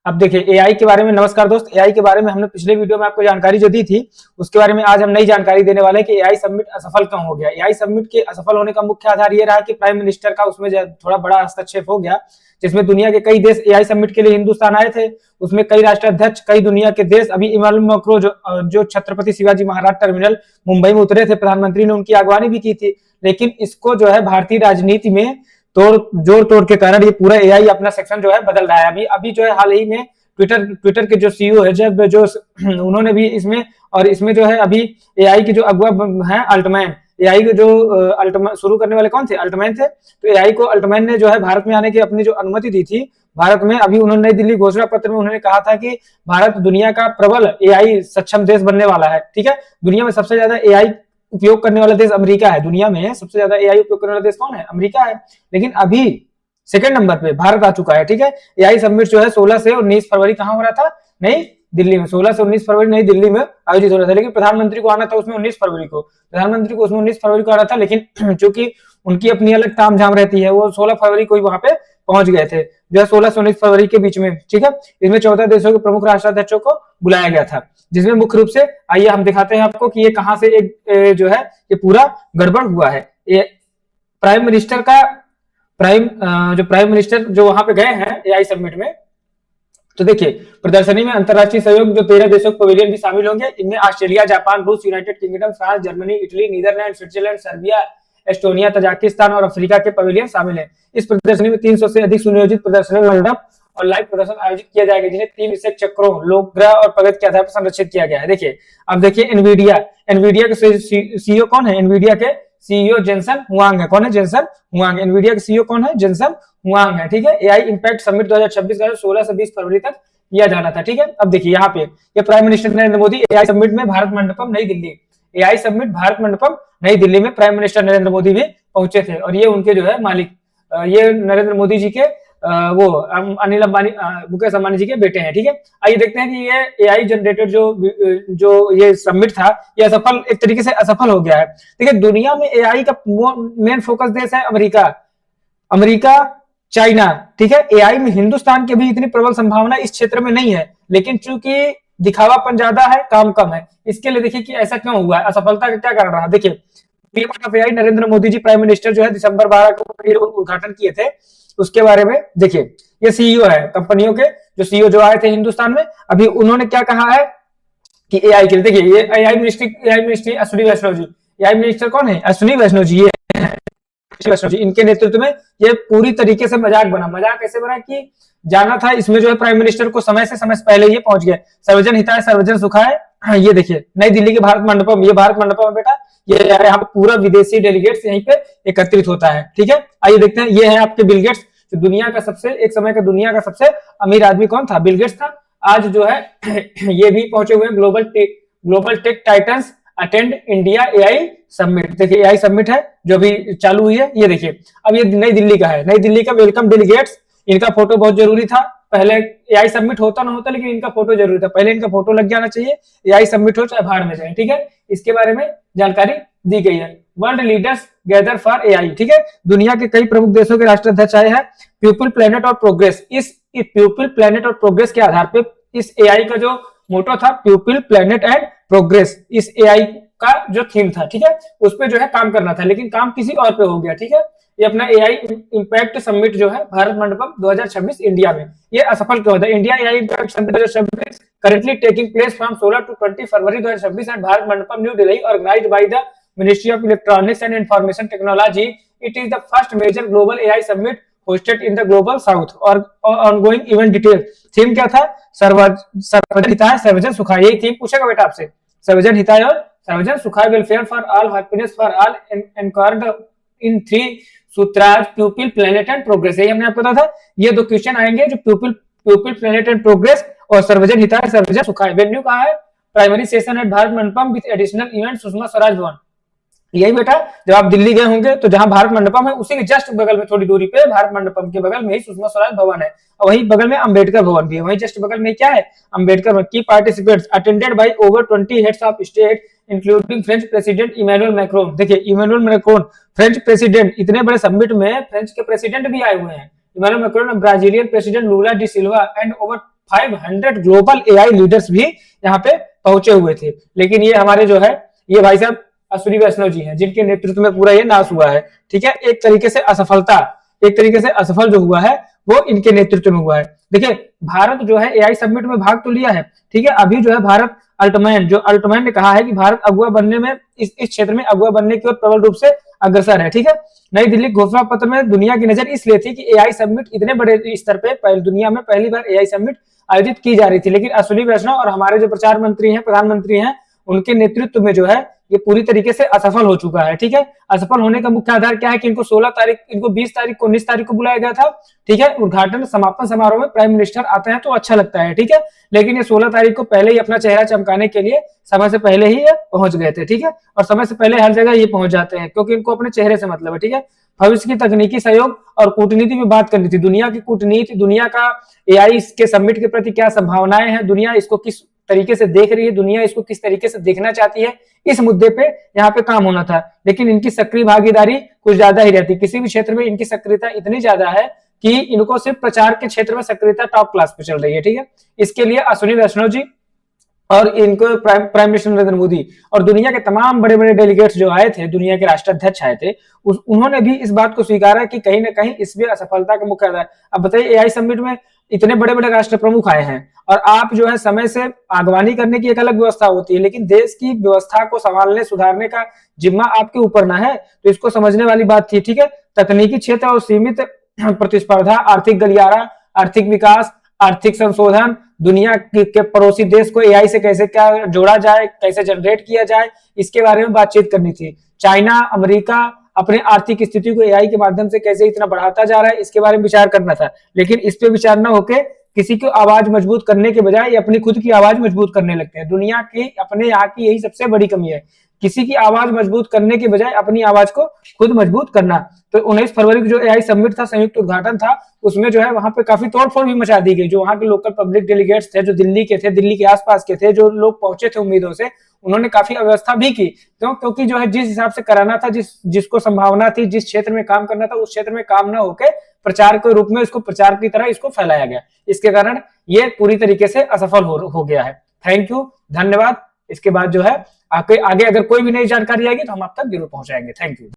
अब देखिए एआई के बारे में, नमस्कार दोस्त, एआई के बारे में हमने पिछले वीडियो में आपको जानकारी जो दी थी उसके बारे में आज हम नई जानकारी देने वाले हैं कि एआई समिट असफल क्यों हो गया। एआई समिट के असफल होने का मुख्य आधार ये रहा कि प्राइम मिनिस्टर का उसमें थोड़ा बड़ा हस्तक्षेप हो गया, जिसमें दुनिया के कई देश एआई समिट के लिए हिंदुस्तान आए थे। उसमें कई राष्ट्राध्यक्ष, कई दुनिया के देश, अभी इमानुएल मैक्रों जो छत्रपति शिवाजी महाराज टर्मिनल मुंबई में उतरे थे, प्रधानमंत्री ने उनकी अगवानी भी की थी। लेकिन इसको जो है भारतीय राजनीति में जोड़ तोड़ के कारण ये पूरा एआई अपना सेक्शन जो है बदल रहा है। अभी जो है हाल ही में ट्विटर के जो सीईओ है, जब जो उन्होंने भी इसमें जो है अभी एआई के जो अगुआ है अल्टमैन, एआई के जो शुरू करने वाले कौन थे, अल्टमैन थे। तो एआई को अल्टमैन ने जो है भारत में आने की अपनी जो अनुमति दी थी भारत में, अभी उन्होंने नई दिल्ली घोषणा पत्र में उन्होंने कहा था कि भारत दुनिया का प्रबल एआई सक्षम देश बनने वाला है। ठीक है, दुनिया में सबसे ज्यादा एआई उपयोग करने वाला देश अमेरिका है। दुनिया में सबसे ज्यादा एआई उपयोग करने वाला देश कौन है, अमेरिका है। लेकिन अभी सेकंड नंबर पे भारत आ चुका है। ठीक है, एआई समिट जो है 16 से 19 फरवरी कहां हो रहा था, नई दिल्ली में। 16 से 19 फरवरी नई दिल्ली में आयोजित हो रहा था। लेकिन प्रधानमंत्री को आना था उसमें 19 फरवरी को, प्रधानमंत्री को उसमें 19 फरवरी को आना था। लेकिन चूंकि उनकी अपनी अलग तामझाम रहती है, वो 16 फरवरी को ही वहां पे पहुंच गए थे, जो है 16 से 19 फरवरी के बीच में। ठीक है, इसमें 14 देशों के प्रमुख राष्ट्राध्यक्षों को बुलाया गया था, जिसमें मुख्य रूप से आइए हम दिखाते हैं आपको कि ये कहां से एक जो है ये पूरा गड़बड़ हुआ है। ये प्राइम मिनिस्टर जो वहां पे गए हैं एआई समिट में, तो देखिए प्रदर्शनी में अंतरराष्ट्रीय सहयोग जो 13 देशों के पवेलियन भी शामिल होंगे। इनमें ऑस्ट्रेलिया, जापान, रूस, United Kingdom, France, Germany, Italy, Netherlands, Switzerland, Serbia, Estonia, Tajikistan और अफ्रीका के पवेलियन शामिल हैं। इस प्रदर्शनी में 300 से अधिक सुनियोजित प्रदर्शनी मंडप और लाइव प्रदर्शन आयोजित किया जाएगा, जिन्हें 3 विशेष चक्रों, लोक, ग्रह और प्रगति के आधार पर संरक्षित किया गया है। देखिए अब देखिए एनवीडिया के सीईओ कौन है, एनवीडिया के सीईओ जेनसन हुआंग है। कौन है, जेनसन हुआंग। एनवीडिया के सीईओ कौन है, जेनसन हुआंग है। ठीक है, एआई इंपैक्ट समिट 2026 का 16 से 20 फरवरी तक किया जाना था। ठीक है, अब देखिए यहाँ पे ये prime minister Narendra Modi AI summit में भारत मंडपम नई दिल्ली, एआई समिट भारत मंडपम नई दिल्ली में प्राइम मिनिस्टर नरेंद्र मोदी भी पहुंचे थे। और ये उनके जो है मालिक, ये नरेंद्र मोदी जी के वो अनिल अंबानी, मुकेश अंबानी जी के बेटे हैं। ठीक है, आइए देखते हैं कि ये एआई जनरेटेड जो ये समिट था ये असफल, एक तरीके से असफल हो गया है। देखिए दुनिया में एआई का मेन फोकस देश है अमेरिका, चाइना। ठीक है, एआई में हिंदुस्तान की भी इतनी प्रबल संभावना इस क्षेत्र में नहीं है, लेकिन चूंकि दिखावापन ज्यादा है, काम कम है। इसके लिए देखिए कि ऐसा क्यों हुआ है, असफलता का क्या कारण रहा। देखिए AI Narendra Modi ji prime minister जो है दिसंबर 12 को उद्घाटन किए थे, उसके बारे में देखिए ये सीईओ है कंपनियों के, जो सीईओ जो आए थे हिंदुस्तान में, अभी उन्होंने क्या कहा है कि एआई के लिए, देखिए ये एआई मिनिस्ट्री अश्विनी वैष्णव जी, एआई मिनिस्टर कौन है, अश्विनी वैष्णव जी, इनके नेतृत्व में ये पूरी तरीके से मजाक कैसे बना कि जाना था इसमें जो है प्राइम मिनिस्टर को समय से पहले ये पहुंच गए। सर्वजन हिताय सर्वजन सुखाय, ये देखिए नई दिल्ली के भारत मंडपम, ये भारत मंडपम है बेटा, ये यहाँ पे पूरा विदेशी डेलीगेट्स यहीं पे एकत्रित होता है। ठीक है, आइए देखते हैं, ये है आपके बिल गेट्स, जो दुनिया का एक समय का दुनिया का सबसे अमीर आदमी कौन था, बिल गेट्स था। आज जो है ये भी पहुंचे हुए global tech titans attend India AI summit. देखिए एआई समिट है जो अभी चालू हुई है, ये देखिए अब ये नई दिल्ली का है, नई दिल्ली का वेलकम डेलीगेट्स। इनका फोटो बहुत जरूरी था, पहले एआई समिट होता ना होता, लेकिन इनका फोटो जरूरी था, पहले इनका फोटो लग जाना चाहिए, एआई समिट हो चाहे भाड़ में जाए। ठीक है, इसके बारे में जानकारी दी गई है। World leaders gather for AI. ठीक है, दुनिया के कई प्रमुख देशों के राष्ट्राध्यक्ष आए हैं। पीपल, प्लेनेट और प्रोग्रेस, इस पीपल, प्लेनेट और प्रोग्रेस के आधार पे इस एआई का जो मोटो था पीपल, प्लेनेट एंड प्रोग्रेस, इस एआई का जो थीम था, ठीक है, उस पे जो है काम करना था, लेकिन काम किसी और पे हो गया। ठीक है, ये अपना एआई इंपैक्ट समिट जो है भारत मंडपम 2026 इंडिया में, ये असफल क्यों होता है। India AI impact summit 2026 currently taking place from 16 to 20 February 2026 at Bharat Mandapam, New Delhi, organized by the Ministry of Electronics and Information Technology. It is the first major global AI summit hosted in the global south. और ongoing event detail, theme क्या था, सर्वजन हिताय सर्वजन सुखाय, यही theme पूछेगा बेटा आपसे, सर्वजन हिताय और सर्वजन सुखाय, welfare for all, happiness for all, anchored in 3 sutras, people, planet and progress. यही हमने आपको बताया था, ये 2 क्वेश्चन आएंगे जो पीपल, प्लेनेट एंड प्रोग्रेस और सर्वजन हिताय सर्वजन सुखाय। वेन्यू कहाँ है, primary session at Bharat Mandapam with additional event Sushma Swaraj भवन। यही बेटा जब आप दिल्ली गए होंगे तो जहां भारत मंडपम है उसी के जस्ट बगल में, थोड़ी दूरी पे भारत मंडपम के बगल में ही सुषमा स्वराज भवन है, और वहीं बगल में अंबेडकर भवन भी है, वहीं जस्ट बगल में क्या है, Ambedkar Bhawan. Key participants attended by over 20 heads of state including French president Emmanuel Macron. देखिए इमैनुअल मैक्रोन फ्रेंच प्रेसिडेंट, इतने बड़े समिट में फ्रेंच के प्रेसिडेंट भी आए हुए हैं, Emmanuel Macron, Brazilian president Lula da Silva and over 500 global AI leaders भी यहाँ पे पहुंचे हुए थे। लेकिन ये हमारे जो है ये भाई साहब अश्विनी वैष्णव जी हैं, जिनके नेतृत्व में पूरा ये नाश हुआ है। ठीक है, एक तरीके से असफलता, एक तरीके से असफल जो हुआ है वो इनके नेतृत्व में हुआ है। देखिए भारत जो है एआई समिट में भाग तो लिया है, ठीक है, अभी जो है भारत अल्टमैन ने कहा है कि भारत अगुआ बनने में इस क्षेत्र में अगुआ बनने की ओर प्रबल रूप से अग्रसर है। ठीक है, नई दिल्ली घोषणा पत्र में दुनिया की नजर इसलिए थी कि एआई समिट इतने बड़े स्तर पे दुनिया में पहली बार एआई समिट आयोजित की जा रही थी। लेकिन अश्विनी वैष्णव और हमारे जो प्रचार मंत्री हैं, प्रधानमंत्री हैं, उनके नेतृत्व में जो है ये पूरी तरीके से असफल हो चुका है। ठीक है, असफल होने का मुख्य आधार क्या है कि इनको 16 तारीख, इनको 20 तारीख को 19 तारीख को बुलाया गया था। ठीक है, उद्घाटन समापन समारोह में प्राइम मिनिस्टर आते हैं तो अच्छा लगता है। ठीक है, लेकिन ये 16 तारीख को पहले ही अपना चेहरा चमकाने के लिए समय से पहले ही ये पहुंच गए थे। ठीक है, और समय से पहले हर जगह ये पहुंच जाते हैं क्योंकि इनको अपने चेहरे से मतलब है। ठीक है, भविष्य की तकनीकी सहयोग और कूटनीति में बात करनी थी, दुनिया की कूटनीति, दुनिया का एआई के समिट के प्रति क्या संभावनाएं हैं, दुनिया इसको किस तरीके से देख रही है, दुनिया इसको किस तरीके से देखना चाहती है, इस मुद्दे पे यहाँ पे काम होना था। लेकिन इनकी सक्रिय भागीदारी कुछ ज्यादा ही रहती, किसी भी क्षेत्र में इनकी सक्रियता इतनी ज्यादा है कि इनको सिर्फ प्रचार के क्षेत्र में सक्रियता टॉप क्लास पे चल रही है। ठीक है, इसके लिए अश्विनी वैष्णव जी और इनको प्राइम मिनिस्टर नरेंद्र मोदी और दुनिया के तमाम बड़े बड़े डेलीगेट्स जो आए थे, दुनिया के राष्ट्राध्यक्ष आए थे, उन्होंने भी इस बात को स्वीकारा कि कहीं ना कहीं इसमें असफलता का मुख्य आधार। अब बताइए एआई समिट में इतने बड़े बड़े राष्ट्र प्रमुख आए हैं और आप जो है समय से आगवानी करने की एक अलग व्यवस्था होती है, लेकिन देश की व्यवस्था को संभालने सुधारने का जिम्मा आपके ऊपर ना है, तो इसको समझने वाली बात थी। ठीक है, तकनीकी क्षेत्र और सीमित प्रतिस्पर्धा, आर्थिक गलियारा, आर्थिक विकास, आर्थिक संशोधन, दुनिया के पड़ोसी देश को एआई से कैसे क्या जोड़ा जाए, कैसे जनरेट किया जाए, इसके बारे में बातचीत करनी थी। चाइना, अमेरिका अपने आर्थिक स्थिति को एआई के माध्यम से कैसे इतना बढ़ाता जा रहा है, इसके बारे में विचार करना था। लेकिन इस पे विचार न होके किसी की आवाज मजबूत करने के बजाय अपनी खुद की आवाज मजबूत करने लगते हैं। दुनिया की अपने यहाँ की यही सबसे बड़ी कमी है, किसी की आवाज मजबूत करने के बजाय अपनी आवाज को खुद मजबूत करना। तो 19 फरवरी को जो एआई समिट था, संयुक्त उद्घाटन था, उसमें जो है वहां पे काफी तोड़फोड़ भी मचा दी गई। जो वहां के लोकल पब्लिक डेलीगेट्स थे, जो दिल्ली के थे, दिल्ली के आसपास के थे, जो लोग पहुंचे थे उम्मीदों से, उन्होंने काफी अव्यवस्था भी की। क्योंकि जो है जिस हिसाब से कराना था, जिसको संभावना थी, जिस क्षेत्र में काम करना था, उस क्षेत्र में काम न होकर प्रचार के रूप में इसको प्रचार की तरह इसको फैलाया गया। इसके कारण ये पूरी तरीके से असफल हो गया है। थैंक यू, धन्यवाद। इसके बाद जो है आगे अगर कोई भी नई जानकारी आएगी तो हम आप तक जरूर पहुंचाएंगे। Thank you.